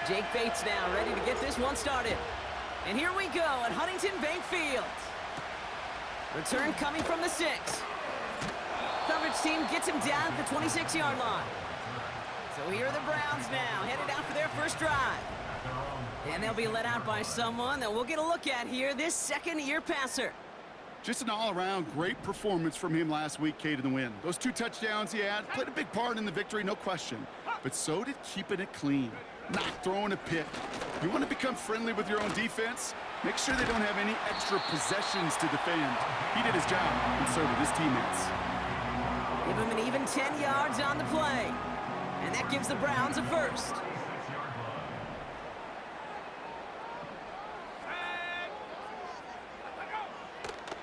Jake Bates now ready to get this one started. And here we go at Huntington Bank Field. Return coming from the 6. Coverage team gets him down at the 26-yard line. So here are the Browns now, headed out for their first drive. And they'll be let out by someone that we'll get a look at here, this second-year passer. Just an all-around great performance from him last week, Kate, in the win. Those 2 touchdowns he had played a big part in the victory, no question. But so did keeping it clean, not throwing a pick. You want to become friendly with your own defense? Make sure they don't have any extra possessions to defend. He did his job, and so did his teammates. Give him an even 10 yards on the play. And that gives the Browns a first.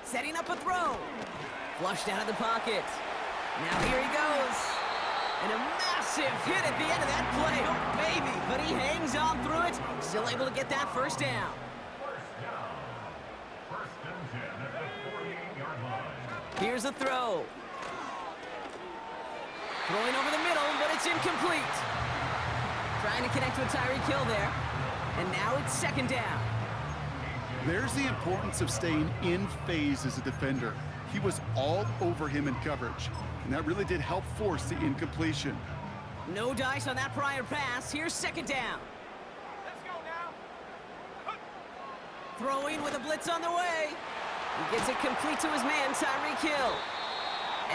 Setting up a throw. Flushed out of the pocket. Now here he goes. And a massive hit at the end of that play. Oh, baby. But he hangs on through it. Still able to get that first down. Here's a throw. Throwing over the middle, but it's incomplete. Trying to connect with Tyreek Hill there. And now it's second down. There's the importance of staying in phase as a defender. He was all over him in coverage, and that really did help force the incompletion. No dice on that prior pass. Here's second down. Let's go now. Throwing with a blitz on the way. He gets it complete to his man, Tyreek Hill.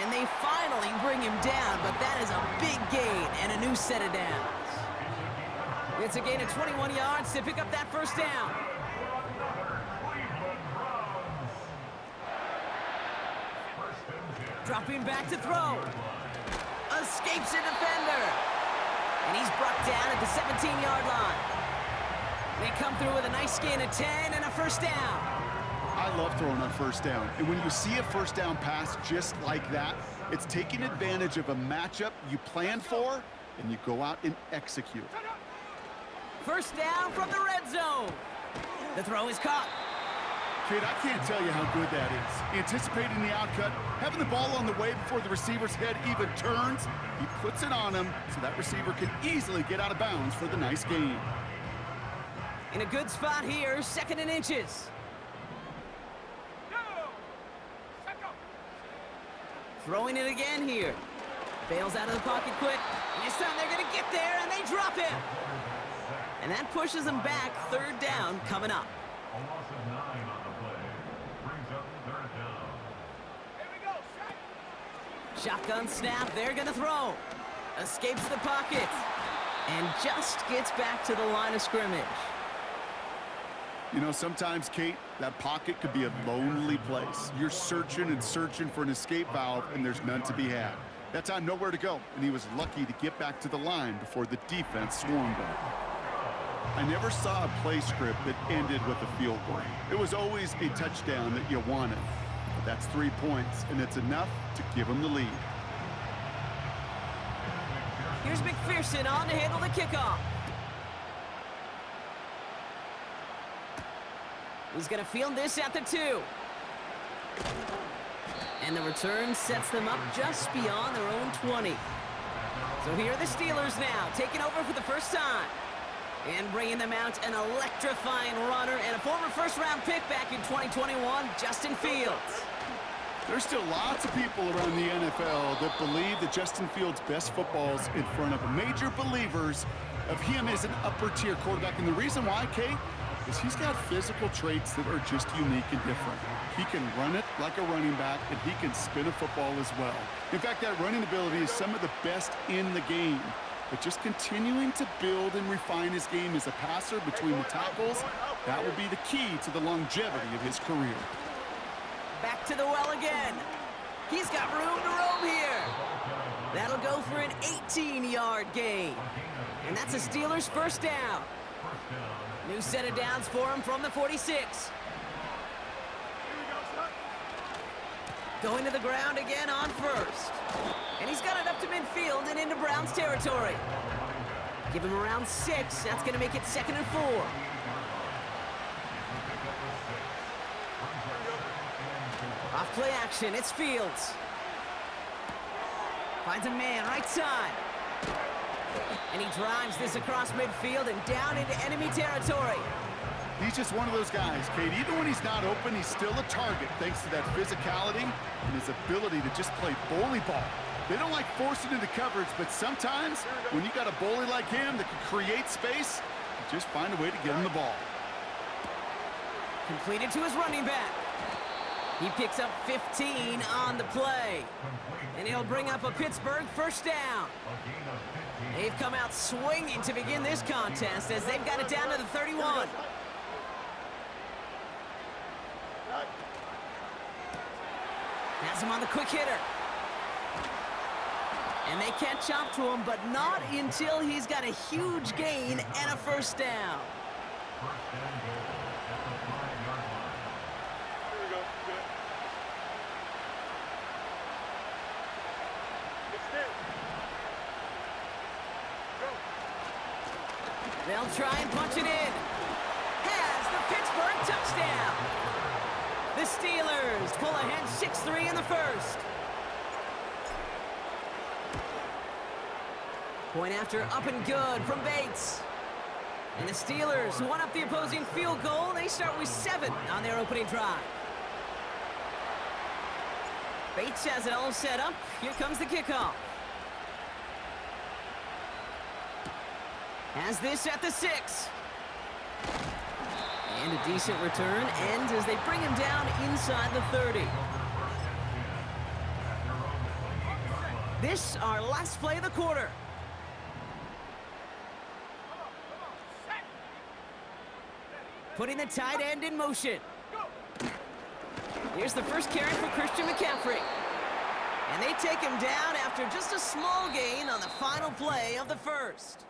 And they finally bring him down, but that is a big gain and a new set of downs. It's a gain of 21 yards to pick up that first down. Dropping back to throw. Escapes a defender. And he's brought down at the 17-yard line. They come through with a nice gain of 10 and a first down. I love throwing on first down. And when you see a first down pass just like that, it's taking advantage of a matchup you plan for, and you go out and execute. First down from the red zone. The throw is caught. Kid, I can't tell you how good that is. Anticipating the outcut, having the ball on the way before the receiver's head even turns, he puts it on him so that receiver can easily get out of bounds for the nice gain. In a good spot here, second and inches. Throwing it again here. Bails out of the pocket quick. And this time they're going to get there, and they drop him. And that pushes them back. Third down coming up. A loss of 9 on the play. Brings up third down. Here we go. Shotgun snap. They're going to throw. Escapes the pocket. And just gets back to the line of scrimmage. You know, sometimes, Kate, that pocket could be a lonely place. You're searching and searching for an escape valve, and there's none to be had. That time, nowhere to go, and he was lucky to get back to the line before the defense swarmed him. I never saw a play script that ended with a field goal. It was always a touchdown that you wanted. But that's 3 points, and it's enough to give him the lead. Here's McPherson on to handle the kickoff. He's going to field this at the 2. And the return sets them up just beyond their own 20. So here are the Steelers now, taking over for the first time. And bringing them out an electrifying runner and a former first-round pick back in 2021, Justin Fields. There's still lots of people around the NFL that believe that Justin Fields' best football is in front of major believers of him as an upper-tier quarterback. And the reason why, Kate, is he's got physical traits that are just unique and different. He can run it like a running back, and he can spin a football as well. In fact, that running ability is some of the best in the game. But just continuing to build and refine his game as a passer between the tackles, that will be the key to the longevity of his career. Back to the well again. He's got room to roam here. That'll go for an 18-yard gain. And that's a Steelers first down. New set of downs for him from the 46. Going to the ground again on first. And he's got it up to midfield and into Browns territory. Give him around 6. That's going to make it 2nd and 4. Off play action. It's Fields. Finds a man right side. And he drives this across midfield and down into enemy territory. He's just one of those guys, Kate. Even when he's not open, he's still a target thanks to that physicality and his ability to just play bully ball. They don't like forcing into coverage, but sometimes when you got a bully like him that can create space, you just find a way to get him the ball. Completed to his running back. He picks up 15 on the play. And he'll bring up a Pittsburgh first down. They've come out swinging to begin this contest as they've got it down to the 31. Has him on the quick hitter. And they catch up to him, but not until he's got a huge gain and a first down. They'll try and punch it in. Has the Pittsburgh touchdown. The Steelers pull ahead 6-3 in the first. Point after up and good from Bates. And the Steelers won up the opposing field goal. They start with 7 on their opening drive. Bates has it all set up. Here comes the kickoff. Has this at the 6. And a decent return ends as they bring him down inside the 30. This our last play of the quarter. Putting the tight end in motion. Here's the first carry for Christian McCaffrey. And they take him down after just a small gain on the final play of the first.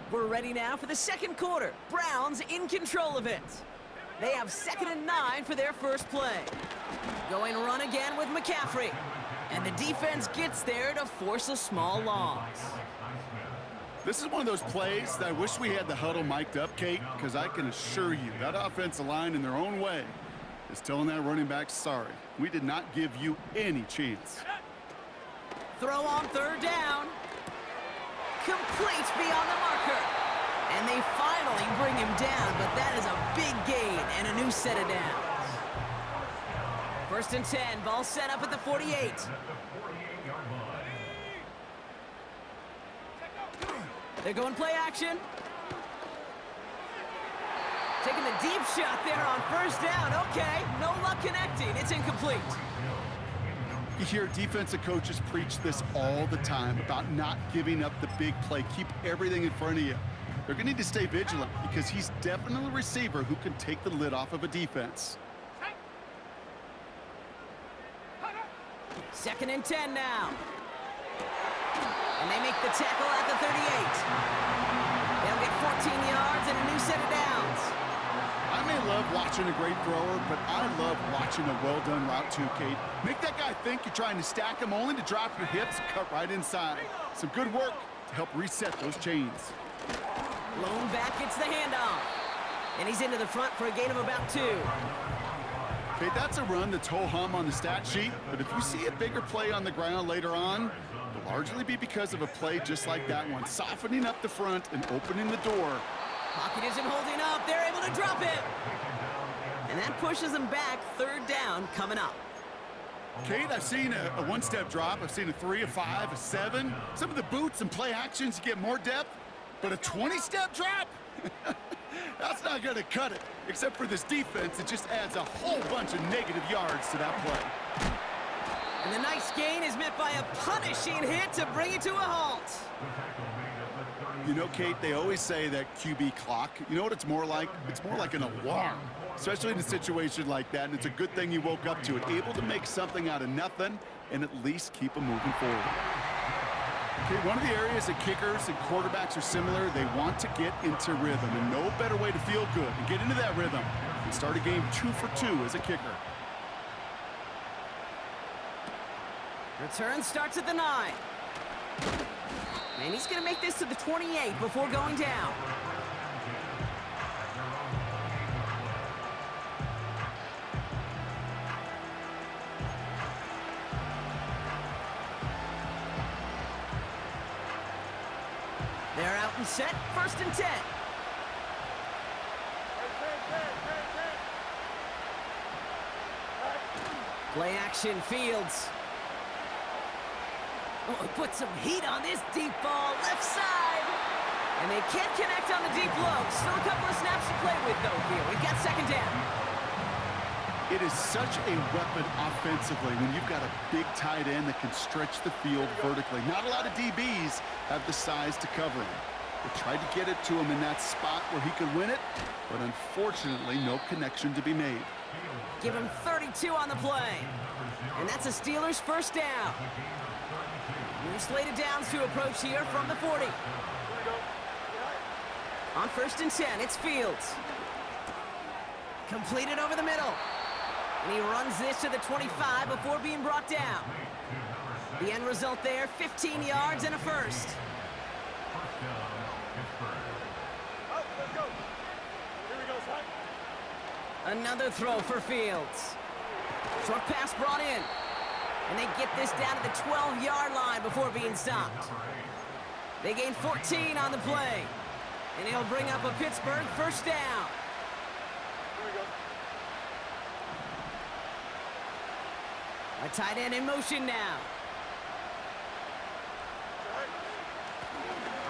We're ready now for the second quarter. Browns in control of it. They have 2nd and 9 for their first play. Going run again with McCaffrey. And the defense gets there to force a small loss. This is one of those plays that I wish we had the huddle mic'd up, Kate, because I can assure you that offensive line in their own way is telling that running back, sorry, we did not give you any chance. Throw on 3rd down. Complete beyond the marker. And they finally bring him down, but that is a big gain and a new set of downs. 1st and 10, ball set up at the 48. They're going play action. Taking the deep shot there on 1st down. Okay, no luck connecting. It's incomplete. You hear defensive coaches preach this all the time about not giving up the big play. Keep everything in front of you. They're going to need to stay vigilant because he's definitely a receiver who can take the lid off of a defense. 2nd and 10 now. And they make the tackle at the 38. They'll get 14 yards and a new set of downs. I may love watching a great thrower, but I love watching a well-done route too, Kate. Make that guy think you're trying to stack him only to drop your hips and cut right inside. Some good work to help reset those chains. Lone back gets the handoff. And he's into the front for a gain of about 2. Okay, that's a run that's ho-hum on the stat sheet, but if you see a bigger play on the ground later on, it'll largely be because of a play just like that one, softening up the front and opening the door. Pocket isn't holding up. They're able to drop it. And that pushes them back. 3rd down coming up. Kate, I've seen a one-step drop. I've seen a 3, a 5, a 7. Some of the boots and play actions, you get more depth, but a 20-step drop? That's not going to cut it. Except for this defense, it just adds a whole bunch of negative yards to that play. And the nice gain is met by a punishing hit to bring it to a halt. You know, Kate, they always say that QB clock, you know what it's more like? It's more like an alarm, especially in a situation like that, and it's a good thing you woke up to it, able to make something out of nothing and at least keep them moving forward. Okay, one of the areas that kickers and quarterbacks are similar, they want to get into rhythm, and no better way to feel good and get into that rhythm than start a game 2 for 2 as a kicker. Return starts at the 9. And he's going to make this to the 28 before going down. set, 1st and 10. Play action, Fields. Oh, put some heat on this deep ball, left side. And they can't connect on the deep low. Still a couple of snaps to play with, though, here. We've got 2nd down. It is such a weapon offensively when you've got a big tight end that can stretch the field vertically. Not a lot of DBs have the size to cover him. They tried to get it to him in that spot where he could win it, but unfortunately, no connection to be made. Give him 32 on the play. And that's a Steelers 1st down. New slated downs to approach here from the 40. On 1st and 10, it's Fields. Completed over the middle. And he runs this to the 25 before being brought down. The end result there, 15 yards and a 1st. Another throw for Fields. Short pass brought in. And they get this down to the 12-yard line before being stopped. They gain 14 on the play. And he'll bring up a Pittsburgh 1st down. A tight end in motion now.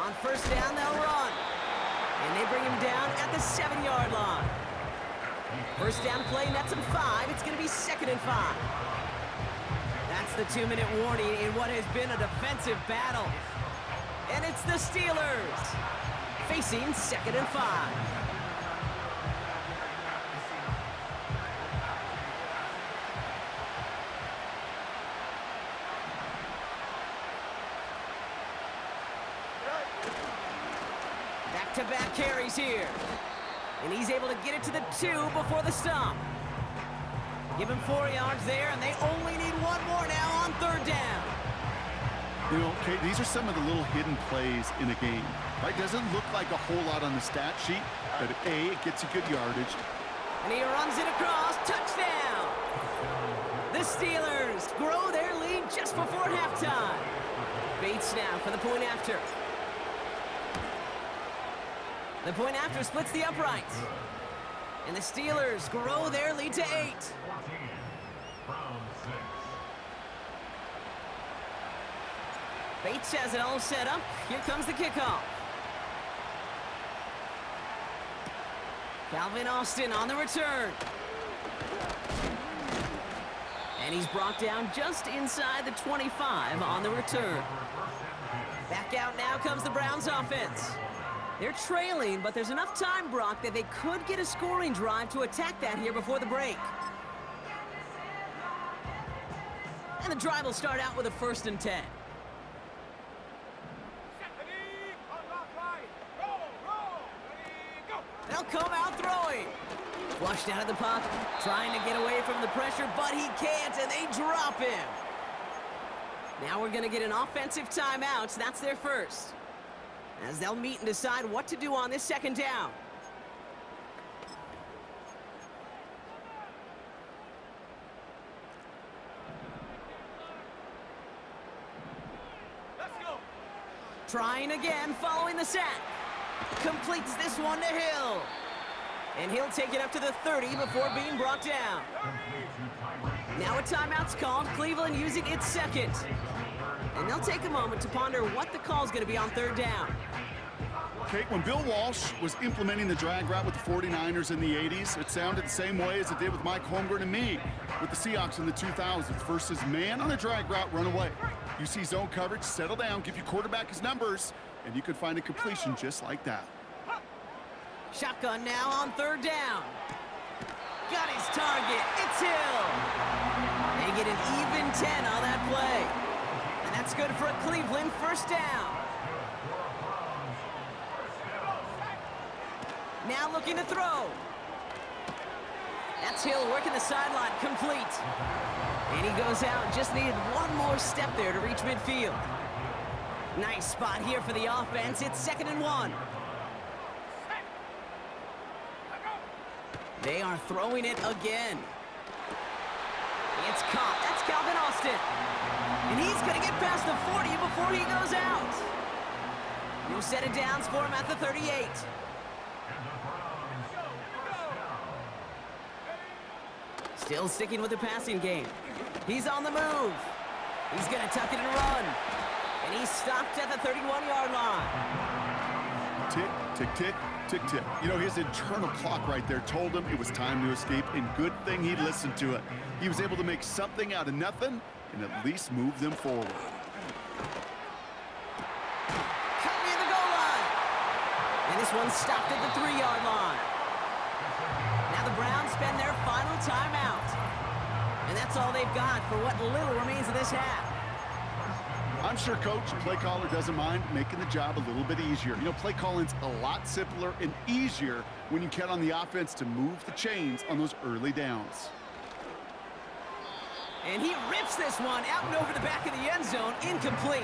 On 1st down, they'll run. And they bring him down at the 7-yard line. 1st down play, nets him 5. It's going to be 2nd and 5. That's the 2-minute warning in what has been a defensive battle. And it's the Steelers facing 2nd and 5. Back-to-back carries here. And he's able to get it to the 2 before the stop. Give him 4 yards there, and they only need 1 more now on 3rd down. You know, Kate, these are some of the little hidden plays in a game. Right? Doesn't look like a whole lot on the stat sheet, but A, it gets you good yardage. And he runs it across. Touchdown! The Steelers grow their lead just before halftime. Bates now for the point after. The point after splits the uprights. And the Steelers grow their lead to 8. Bates has it all set up. Here comes the kickoff. Calvin Austin on the return. And he's brought down just inside the 25 on the return. Back out now comes the Browns offense. They're trailing, but there's enough time, Brock, that they could get a scoring drive to attack that here before the break. And the drive will start out with a 1st and 10. They'll come out throwing. Flushed out of the pocket, trying to get away from the pressure, but he can't, and they drop him. Now we're going to get an offensive timeout. So that's their first, as they'll meet and decide what to do on this 2nd down. Let's go. Trying again, following the sack. Completes this one to Hill. And he'll take it up to the 30 before being brought down. Now a timeout's called, Cleveland using its 2nd. And they'll take a moment to ponder what the call's going to be on 3rd down. Okay, when Bill Walsh was implementing the drag route with the 49ers in the 80s, it sounded the same way as it did with Mike Holmgren and me with the Seahawks in the 2000s versus man on the drag route, run away. You see zone coverage, settle down, give your quarterback his numbers, and you can find a completion just like that. Shotgun now on 3rd down. Got his target. It's Hill. They get an even 10 on that play. And that's good for a Cleveland 1st down. Now looking to throw. That's Hill working the sideline, complete. And he goes out, just needed one more step there to reach midfield. Nice spot here for the offense. It's 2nd and 1. They are throwing it again. It's caught. That's Calvin Austin. And he's going to get past the 40 before he goes out. New set of downs for him at the 38. Still sticking with the passing game. He's on the move. He's going to tuck it and run. And he's stopped at the 31-yard line. Tick, tick, tick, tick, tick. You know, his internal clock right there told him it was time to escape, and good thing he listened to it. He was able to make something out of nothing and at least move them forward. Cut near the goal line. And this one stopped at the 3-yard line. Now the Browns spend their final timeout. And that's all they've got for what little remains of this half. I'm sure Coach, play caller, doesn't mind making the job a little bit easier. You know, play calling's a lot simpler and easier when you count on the offense to move the chains on those early downs. And he rips this one out and over the back of the end zone, incomplete.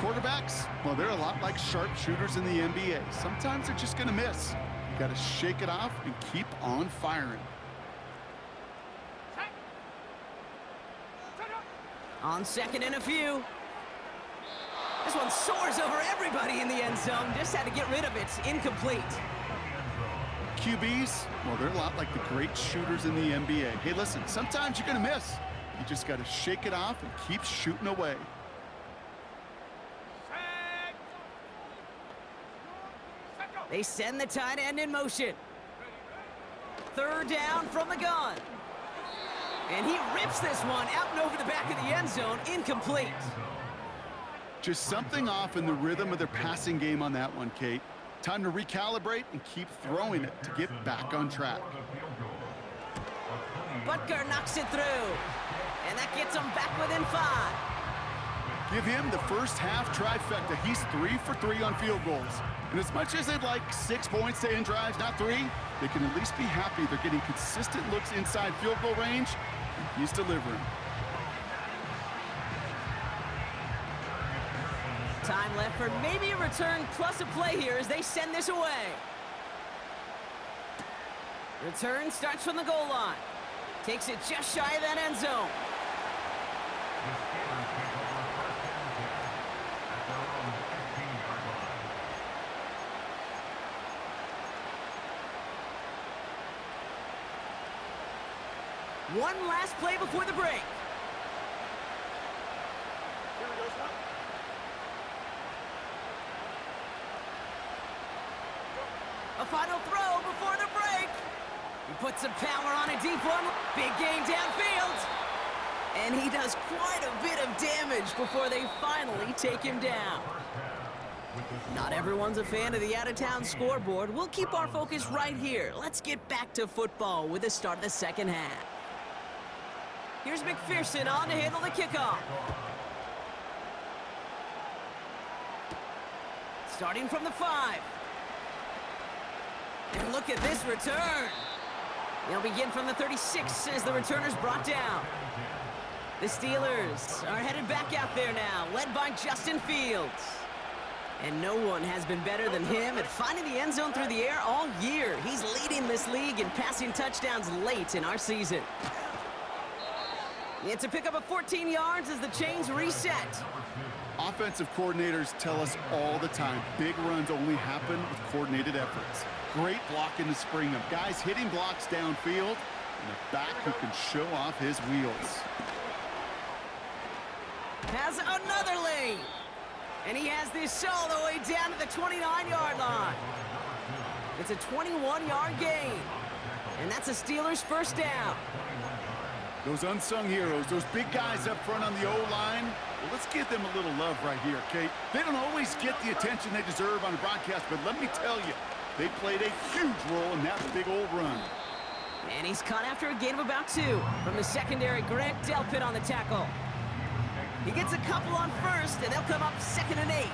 Quarterbacks, well, they're a lot like sharpshooters in the NBA. Sometimes they're just going to miss. You got to shake it off and keep on firing. On second and a few. This one soars over everybody in the end zone. Just had to get rid of it. Incomplete. QBs, well, they're a lot like the great shooters in the NBA. Hey, listen, sometimes you're going to miss. You just got to shake it off and keep shooting away. They send the tight end in motion. Third down from the gun. And he rips this one out and over the back of the end zone, incomplete. Just something off in the rhythm of their passing game on that one, Kate. Time to recalibrate and keep throwing it to get back on track. Butker knocks it through. And that gets him back within 5. Give him the first half trifecta. He's 3 for 3 on field goals. And as much as they'd like 6 points to end drives, not 3, they can at least be happy they're getting consistent looks inside field goal range. And he's delivering. Time left for maybe a return plus a play here as they send this away. Return starts from the goal line. Takes it just shy of that end zone. One last play before the break. A final throw before the break. He puts some power on a deep one. Big game downfield. And he does quite a bit of damage before they finally take him down. Not everyone's a fan of the out-of-town scoreboard. We'll keep our focus right here. Let's get back to football with the start of the second half. Here's McPherson on to handle the kickoff. Starting from the 5. And look at this return. They'll begin from the 36 as the returner's brought down. The Steelers are headed back out there now, led by Justin Fields. And no one has been better than him at finding the end zone through the air all year. He's leading this league in passing touchdowns late in our season. It's a pickup of 14 yards as the chains reset. Offensive coordinators tell us all the time, big runs only happen with coordinated efforts. Great blocking to spring them. Guys hitting blocks downfield, and a back who can show off his wheels. Has another lane. And he has this all the way down to the 29-yard line. It's a 21-yard gain. And that's a Steelers first down. Those unsung heroes, those big guys up front on the O-line, well, let's give them a little love right here, Kate. They don't always get the attention they deserve on a broadcast, but let me tell you, they played a huge role in that big old run. And he's caught after a gain of about 2 from the secondary. Grant Delpit on the tackle. He gets a couple on first, and they'll come up 2nd and 8.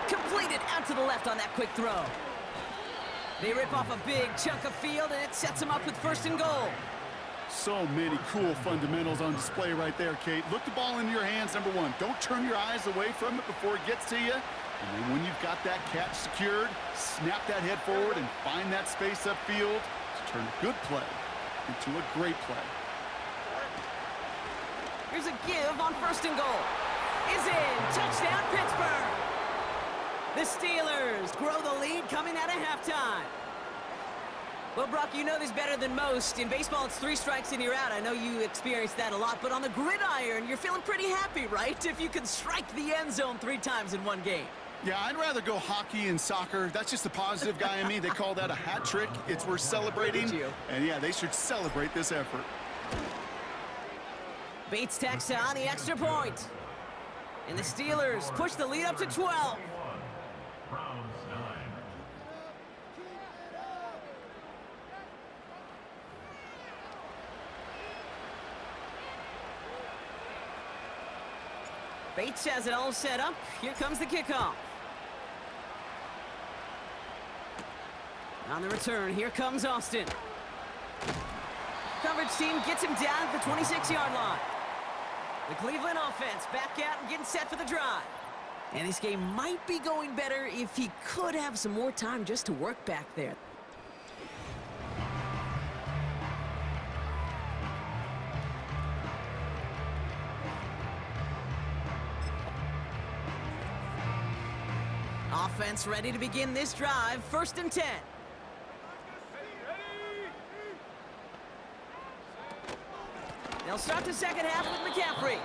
Completed out to the left on that quick throw. They rip off a big chunk of field, and it sets them up with 1st and goal. So many cool fundamentals on display right there, Kate. Look the ball into your hands, number 1. Don't turn your eyes away from it before it gets to you. And then when you've got that catch secured, snap that head forward and find that space upfield to turn a good play into a great play. Here's a give on 1st and goal. Is in. Touchdown, Pittsburgh. The Steelers grow the lead coming out of halftime. Well, Brock, you know this better than most. In baseball, it's 3 strikes and you're out. I know you experienced that a lot, but on the gridiron, you're feeling pretty happy, right? If you can strike the end zone 3 times in one game. Yeah, I'd rather go hockey and soccer. That's just the positive guy in me. They call that a hat trick. It's worth celebrating. And yeah, they should celebrate this effort. Bates tacks on the extra point. And the Steelers push the lead up to 12. Browns 9. Bates has it all set up. Here comes the kickoff. On the return, here comes Austin. Coverage team gets him down at the 26-yard line. The Cleveland offense back out and getting set for the drive. And this game might be going better if he could have some more time just to work back there. Offense ready to begin this drive. 1st and 10. They'll start the second half with McCaffrey.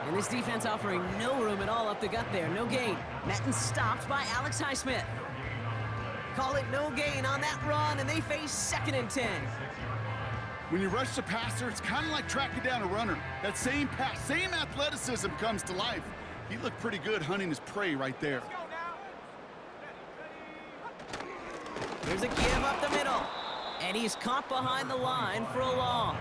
And this defense offering no room at all up the gut there. No gain. Met and stopped by Alex Highsmith. Call it no gain on that run, and they face 2nd and 10. When you rush the passer, it's kind of like tracking down a runner. That same pass, same athleticism comes to life. He looked pretty good hunting his prey right there. There's a give up the middle. And he's caught behind the line for a loss.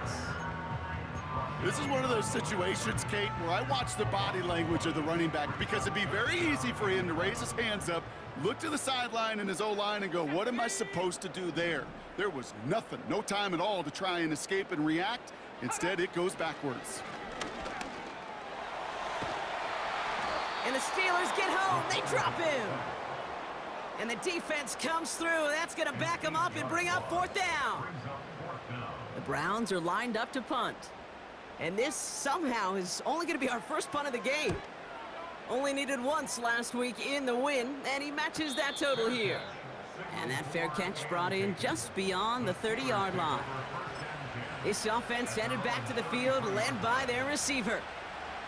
This is one of those situations, Kate, where I watch the body language of the running back because it'd be very easy for him to raise his hands up, look to the sideline in his O-line and go, what am I supposed to do there? There was nothing, no time at all to try and escape and react. Instead, it goes backwards. And the Steelers get home. They drop him. And the defense comes through. That's going to back them up and bring up 4th down. The Browns are lined up to punt. And this somehow is only going to be our first punt of the game. Only needed once last week in the win, and he matches that total here. And that fair catch brought in just beyond the 30-yard line. This offense headed back to the field, led by their receiver.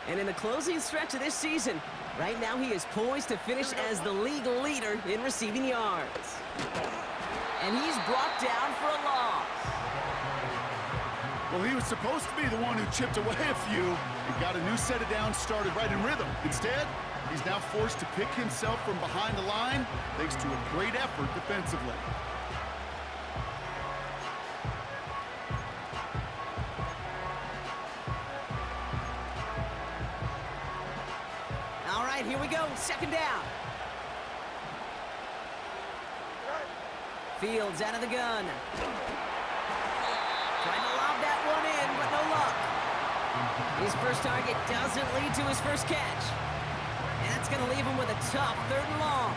And in the closing stretch of this season, right now he is poised to finish as the league leader in receiving yards. And he's brought down for a loss. Well, he was supposed to be the one who chipped away a few and got a new set of downs started right in rhythm. Instead, he's now forced to pick himself from behind the line thanks to a great effort defensively. All right, here we go. 2nd down. Fields out of the gun. Trying to lob that one in, but no luck. His first target doesn't lead to his first catch. And that's going to leave him with a tough 3rd and long.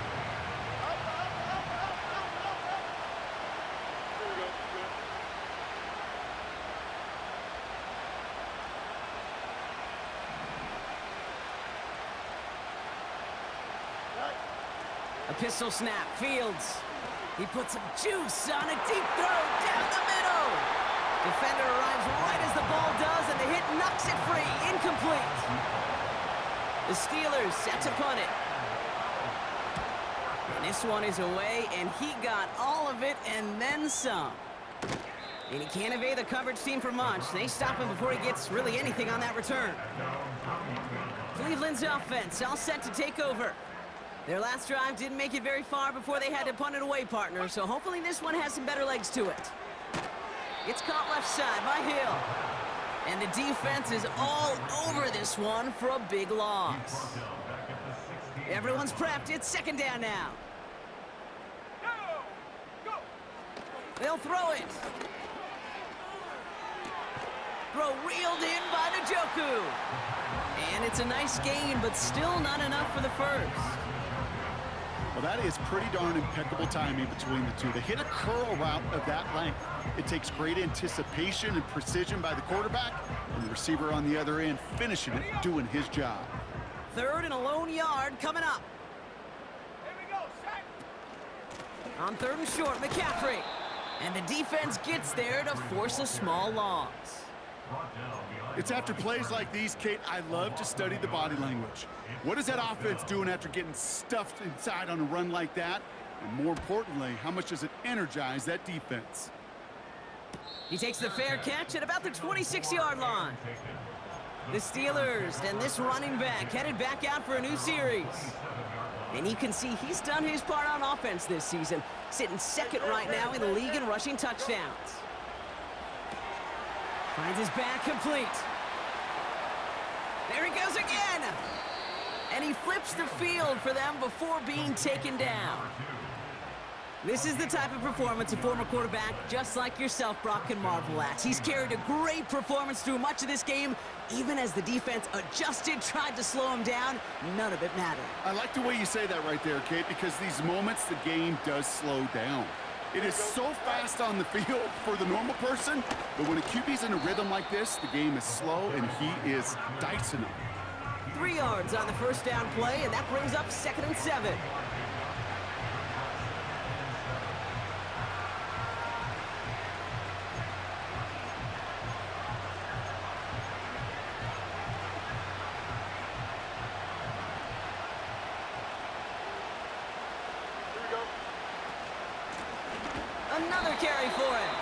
A pistol snap. Fields. He puts some juice on a deep throw down the middle. Defender arrives right as the ball does, and the hit knocks it free. Incomplete. The Steelers set to punt it. And this one is away, and he got all of it and then some. And he can't evade the coverage team for much. They stop him before he gets really anything on that return. Cleveland's offense all set to take over. Their last drive didn't make it very far before they had to punt it away, partner, so hopefully this one has some better legs to it. It's caught left side by Hill. And the defense is all over this one for a big loss. Everyone's prepped. It's 2nd down now. They'll throw it. Throw reeled in by Njoku. And it's a nice gain, but still not enough for the first. Well, that is pretty darn impeccable timing between the two. To hit a curl route of that length, it takes great anticipation and precision by the quarterback, and the receiver on the other end finishing it, doing his job. 3rd and a lone yard coming up. Here we go, set. On 3rd and short, McCaffrey. And the defense gets there to force a small loss. It's after plays like these, Kate, I love to study the body language. What is that offense doing after getting stuffed inside on a run like that? And more importantly, how much does it energize that defense? He takes the fair catch at about the 26-yard line. The Steelers and this running back headed back out for a new series. And you can see he's done his part on offense this season, sitting 2nd right now in the league in rushing touchdowns. Finds his back complete. There he goes again. And he flips the field for them before being taken down. This is the type of performance a former quarterback just like yourself, Brock, can marvel at. He's carried a great performance through much of this game. Even as the defense adjusted, tried to slow him down, none of it mattered. I like the way you say that right there, Kate, because these moments the game does slow down. It is so fast on the field for the normal person, but when a QB's in a rhythm like this, the game is slow and he is dicing them. 3 yards on the first down play, and that brings up 2nd and 7. Another carry for him.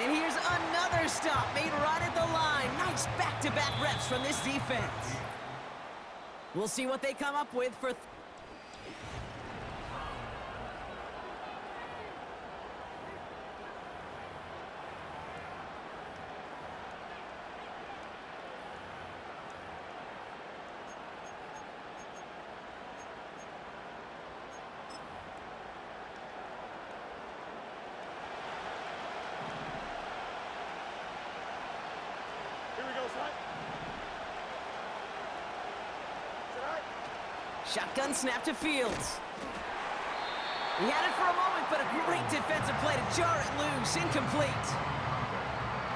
And here's another stop made right at the line. Nice back-to-back reps from this defense. We'll see what they come up with for... Here we go, son. Shotgun snap to Fields. He had it for a moment, but a great defensive play to jar it loose. Incomplete.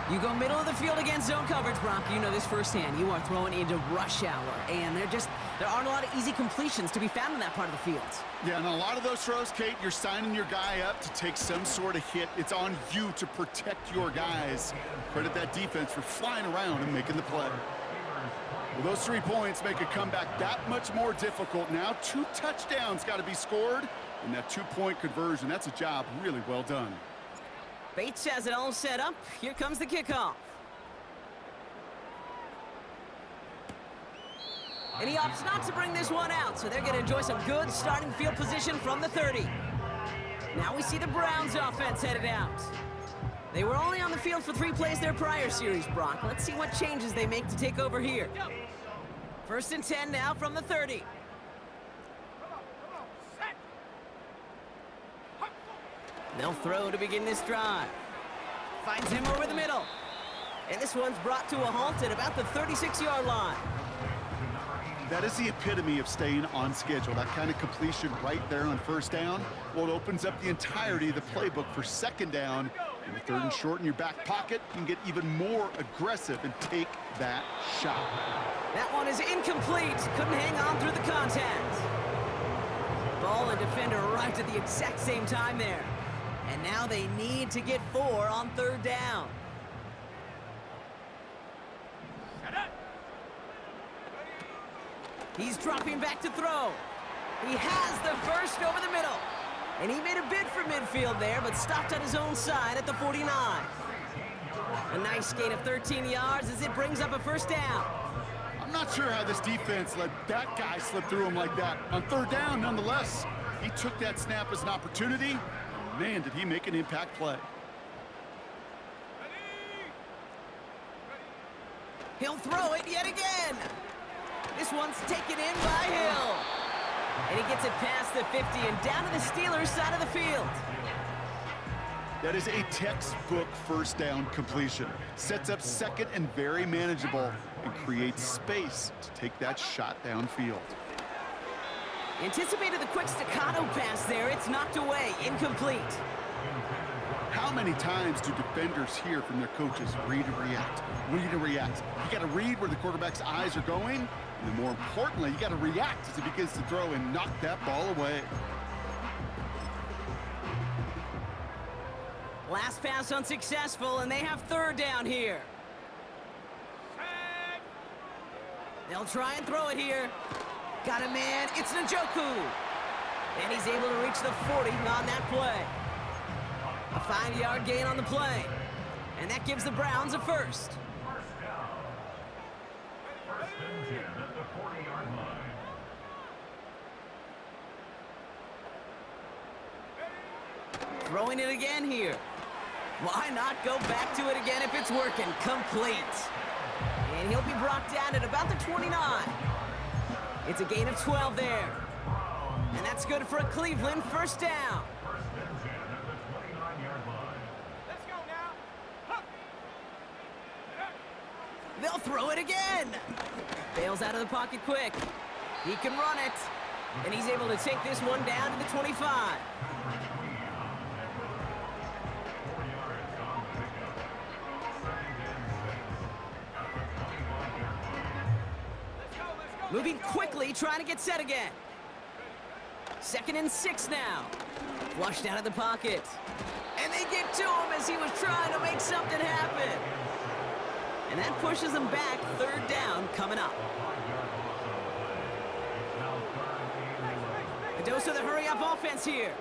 You go middle of the field against zone coverage, Brock. You know this firsthand. You are throwing into rush hour, and there aren't a lot of easy completions to be found in that part of the field. Yeah, and a lot of those throws, Kate, you're signing your guy up to take some sort of hit. It's on you to protect your guys. Credit that defense for flying around and making the play. Well, those 3 points make a comeback that much more difficult. Now 2 touchdowns got to be scored, and that 2-point conversion, that's a job really well done. Bates has it all set up. Here comes the kickoff. And he opts not to bring this one out, so they're going to enjoy some good starting field position from the 30. Now we see the Browns offense headed out. They were only on the field for 3 plays their prior series, Brock. Let's see what changes they make to take over here. 1st and 10 now from the 30. Come on, set. They'll throw to begin this drive. Finds him over the middle. And this one's brought to a halt at about the 36-yard line. That is the epitome of staying on schedule. That kind of completion right there on 1st down. Well, it opens up the entirety of the playbook for 2nd down. And the 3rd and short in your back pocket, you can get even more aggressive and take that shot. That one is incomplete. Couldn't hang on through the contact. Ball and defender arrived at the exact same time there. And now they need to get 4 on 3rd down. He's dropping back to throw. He has the first over the middle. And he made a bid for midfield there, but stopped on his own side at the 49. A nice gain of 13 yards as it brings up a 1st down. I'm not sure how this defense let that guy slip through him like that. On 3rd down, nonetheless, he took that snap as an opportunity. Man, did he make an impact play. He'll throw it yet again. This one's taken in by Hill. And he gets it past the 50 and down to the Steelers' side of the field. That is a textbook 1st down completion. Sets up 2nd and very manageable and creates space to take that shot downfield. Anticipated the quick staccato pass there. It's knocked away. Incomplete. How many times do defenders hear from their coaches, read and react, read and react? You got to read where the quarterback's eyes are going, and then more importantly, you got to react as he begins to throw and knock that ball away. Last pass unsuccessful, and they have third down here. Set. They'll try and throw it here. Got a man. It's Njoku. And he's able to reach the 40 on that play. A 5-yard gain on the play. And that gives the Browns a first. First down. First and 10 at the 40-yard line. Throwing it again here. Why not go back to it again if it's working? Complete. And he'll be brought down at about the 29. It's a gain of 12 there. And that's good for a Cleveland first down. First and 10 at the 29-yard line. Let's go now. Huh. They'll throw it again. Bails out of the pocket quick. He can run it. And he's able to take this one down to the 25. Moving quickly, trying to get set again. 2nd and 6 now. Flushed out of the pocket. And they get to him as he was trying to make something happen. And that pushes him back. Third down coming up. A dose of the hurry-up offense here.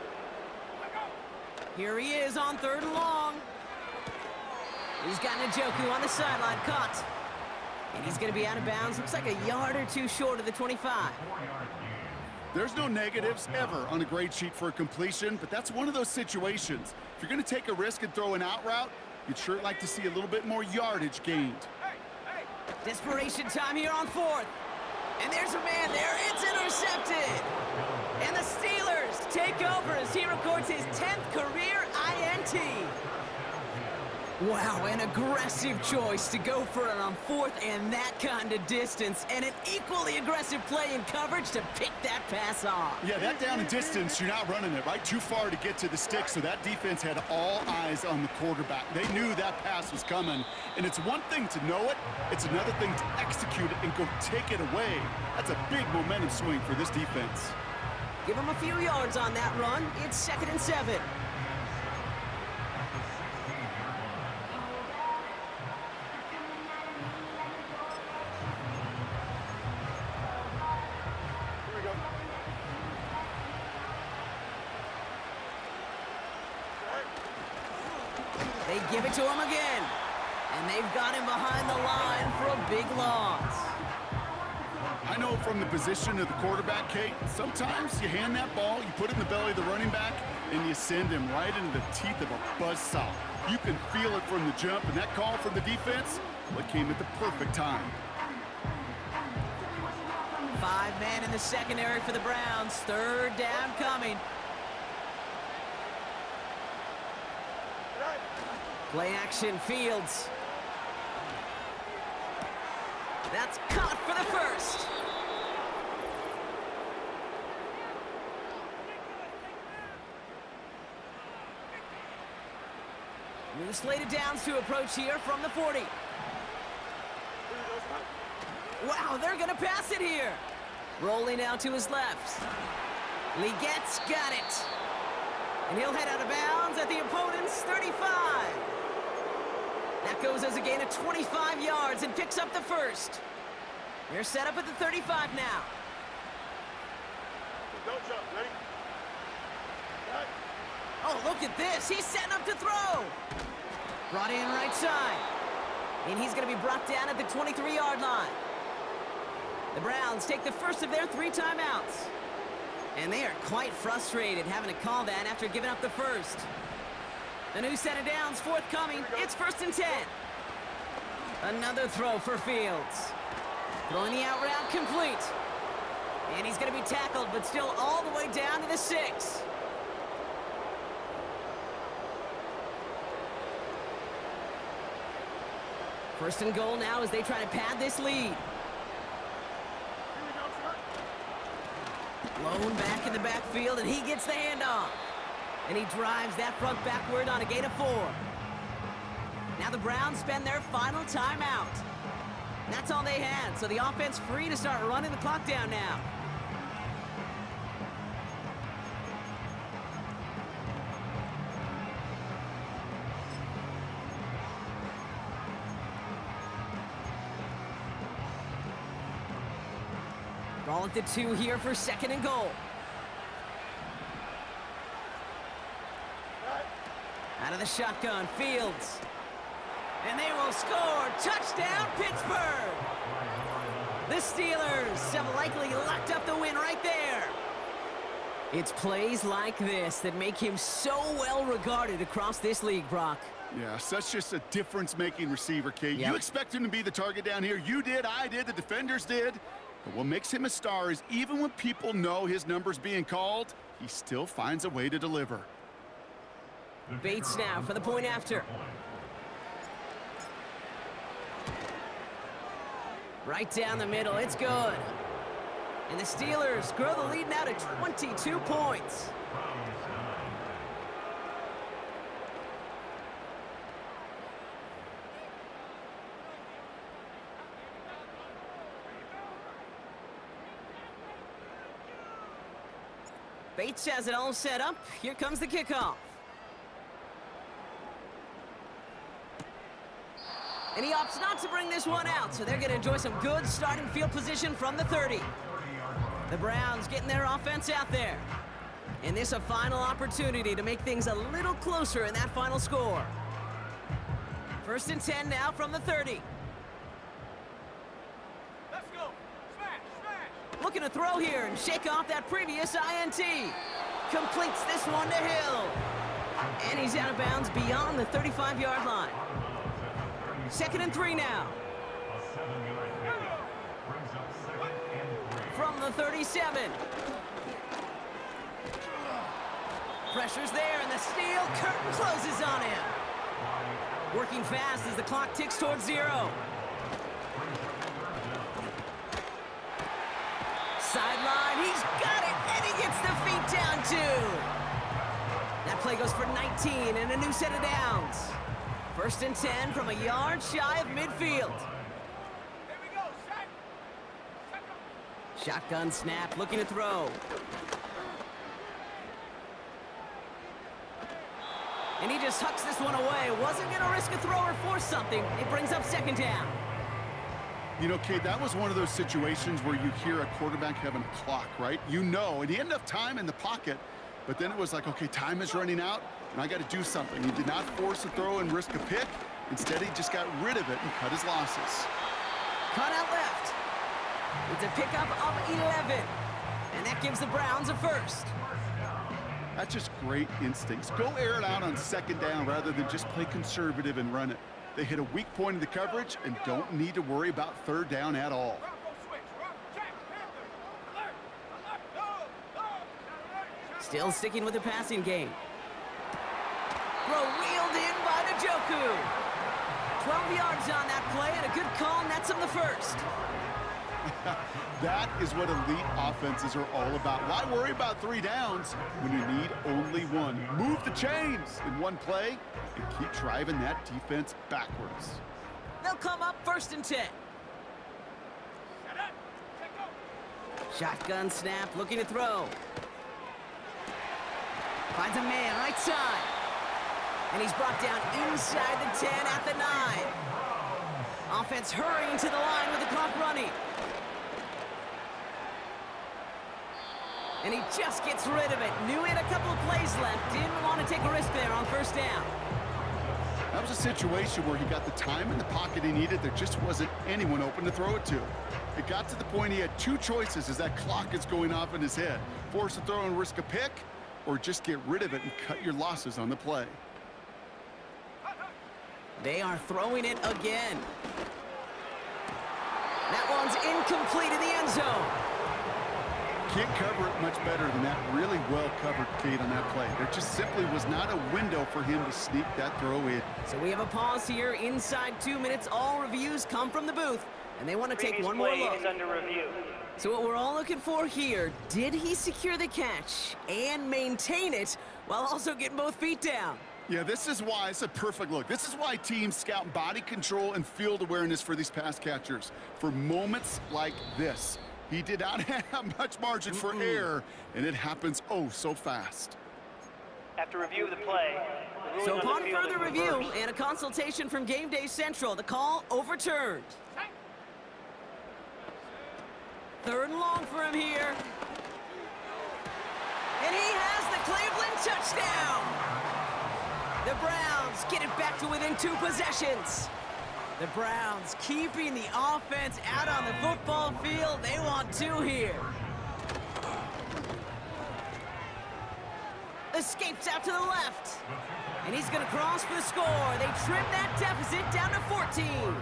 Here he is on 3rd and long. He's got Njoku on the sideline, caught. And he's going to be out of bounds. Looks like a yard or two short of the 25. There's no negatives ever on a grade sheet for a completion, but that's one of those situations. If you're going to take a risk and throw an out route, you'd sure like to see a little bit more yardage gained. Desperation time here on 4th. And there's a man there. It's intercepted. And the Steelers take over as he records his 10th career INT. Wow, an aggressive choice to go for it on 4th and that kind of distance, and an equally aggressive play in coverage to pick that pass off. Yeah, that down and distance, you're not running it right too far to get to the stick, so that defense had all eyes on the quarterback. They knew that pass was coming, and it's one thing to know it, it's another thing to execute it and go take it away. That's a big momentum swing for this defense. Give him a few yards on that run. It's 2nd and 7. They give it to him again. And they've got him behind the line for a big loss. I know from the position of the quarterback, Kate, sometimes you hand that ball, you put it in the belly of the running back, and you send him right into the teeth of a buzzsaw. You can feel it from the jump, and that call from the defense, well, it came at the perfect time. 5 men in the secondary for the Browns. 3rd down coming. Play action, Fields. That's caught for the first. New slated downs to approach here from the 40. Wow, they're gonna pass it here. Rolling out to his left. Legette's got it. And he'll head out of bounds at the opponent's 35. That goes as a gain of 25 yards and picks up the first. They're set up at the 35 now. Don't jump. Ready? Right. Oh, look at this. He's setting up to throw. Brought in right side. And he's going to be brought down at the 23-yard line. The Browns take the first of their 3 timeouts. And they are quite frustrated having to call that after giving up the first. The new set of downs forthcoming. It's 1st and 10. Another throw for Fields. Throwing the out route complete. And he's going to be tackled, but still all the way down to the 6. First and goal now as they try to pad this lead. Blown back in the backfield, and he gets the handoff. And he drives that front backward on a gain of 4. Now the Browns spend their final timeout. That's all they had, so the offense free to start running the clock down now. Ball at the 2 here for 2nd and goal. Out of the shotgun, Fields. And they will score. Touchdown, Pittsburgh! The Steelers have likely locked up the win right there. It's plays like this that make him so well regarded across this league, Brock. Yeah, such just a difference-making receiver, Kate. Yep. You expect him to be the target down here. You did, I did, the defenders did. But what makes him a star is even when people know his number's being called, he still finds a way to deliver. Bates now for the point after. Right down the middle, it's good. And the Steelers grow the lead now to 22 points. Bates has it all set up. Here comes the kickoff. And he opts not to bring this one out, so they're going to enjoy some good starting field position from the 30. The Browns getting their offense out there. And this a final opportunity to make things a little closer in that final score. 1st and 10 now from the 30. Let's go. Smash, smash. Looking to throw here and shake off that previous INT. Completes this one to Hill. And he's out of bounds beyond the 35-yard line. 2nd and 3 now. From the 37. Pressure's there, and the steel curtain closes on him. Working fast as the clock ticks towards 0. Sideline, he's got it, and he gets the feet down too. That play goes for 19 and a new set of downs. 1st and 10 from a yard shy of midfield. Here we go. Set. Shotgun snap, looking to throw. And he just hucks this one away. Wasn't going to risk a throw or force something. It brings up 2nd down. You know, Kate, that was one of those situations where you hear a quarterback having a clock, right? You know, and he had enough time in the pocket, but then it was like, okay, time is running out, and I got to do something. He did not force a throw and risk a pick. Instead, he just got rid of it and cut his losses. Cut out left. It's a pickup of 11. And that gives the Browns a 1st. That's just great instincts. Go air it out on 2nd down rather than just play conservative and run it. They hit a weak point in the coverage and don't need to worry about 3rd down at all. Still sticking with the passing game. Throw wheeled in by Njoku. 12 yards on that play and a good call nets him the 1st. That is what elite offenses are all about. Why worry about 3 downs when you need only 1? Move the chains in one play and keep driving that defense backwards. They'll come up 1st and 10. Shotgun snap, looking to throw. Finds a man right side. And he's brought down inside the 10 at the 9. Offense hurrying to the line with the clock running. And he just gets rid of it. Knew he had a couple of plays left. Didn't want to take a risk there on 1st down. That was a situation where he got the time in the pocket he needed. There just wasn't anyone open to throw it to. It got to the point he had 2 choices as that clock is going off in his head. Force a throw and risk a pick, or just get rid of it and cut your losses on the play. They are throwing it again. That one's incomplete in the end zone. Can't cover it much better than that. Really well covered, Kate, on that play. There just simply was not a window for him to sneak that throw in. So we have a pause here inside 2 minutes. All reviews come from the booth. And they want to take Previous one more play look. is under review. So what we're all looking for here, did he secure the catch and maintain it while also getting both feet down? Yeah, this is why it's a perfect look. This is why teams scout body control and field awareness for these pass catchers. For moments like this, he did not have much margin for error, and it happens oh so fast. After review of the play, the So ruling on upon the field further is review reversed. and a consultation from Game Day Central, the call overturned. Third and long for him here. And he has the Cleveland touchdown. The Browns get it back to within 2 possessions. The Browns keeping the offense out on the football field. They want 2 here. Escapes out to the left. And he's going to cross for the score. They trim that deficit down to 14.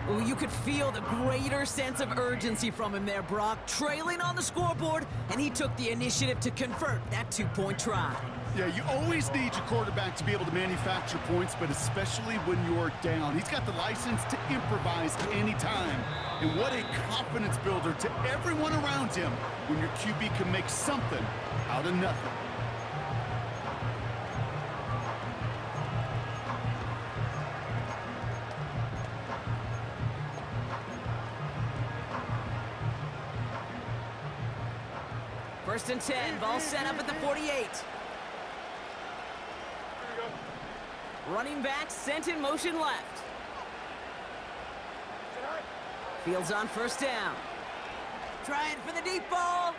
Ooh, you could feel the greater sense of urgency from him there, Brock. Trailing on the scoreboard, and he took the initiative to convert that 2-point try. Yeah, you always need your quarterback to be able to manufacture points, but especially when you're down. He's got the license to improvise anytime. And what a confidence builder to everyone around him when your QB can make something out of nothing. First and 10, ball set up at the 48. Running back sent in motion left. Fields on first down. Trying for the deep ball.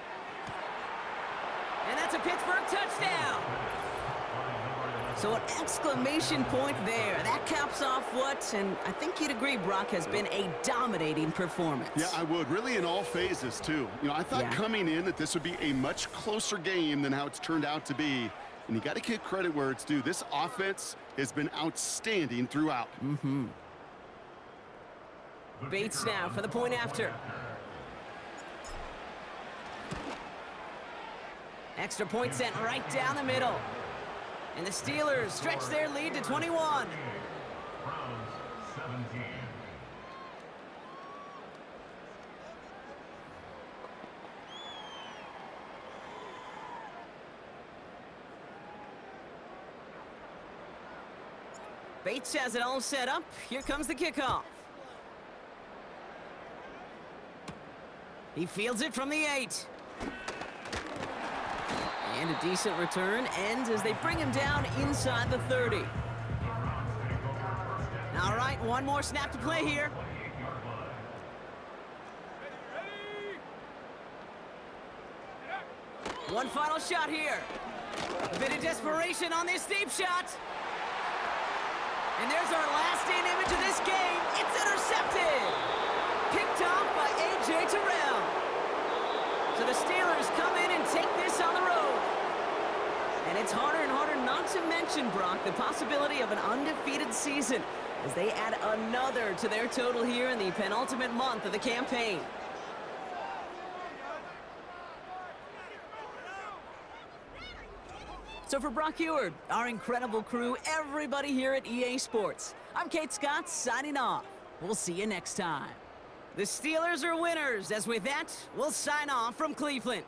And that's a Pittsburgh touchdown. So an exclamation point there. That caps off what, and I think you'd agree, Brock, has been a dominating performance. Yeah, I would. Really in all phases, too. You know, I thought coming in that this would be a much closer game than how it's turned out to be. And you got to give credit where it's due. This offense has been outstanding throughout. Bates now for the point after. Extra point sent right down the middle. And the Steelers stretch their lead to 21. Browns 17. Bates has it all set up. Here comes the kickoff. He fields it from the 8. And a decent return ends as they bring him down inside the 30. All right, one more snap to play here. One final shot here. A bit of desperation on this deep shot. And there's our last-in image of this game. It's intercepted. Picked off by A.J. Terrell. So the Steelers come in and take this on the road. And it's harder and harder not to mention, Brock, the possibility of an undefeated season as they add another to their total here in the penultimate month of the campaign. So for Brock Eward, our incredible crew, everybody here at EA Sports, I'm Kate Scott signing off. We'll see you next time. The Steelers are winners, as with that, we'll sign off from Cleveland.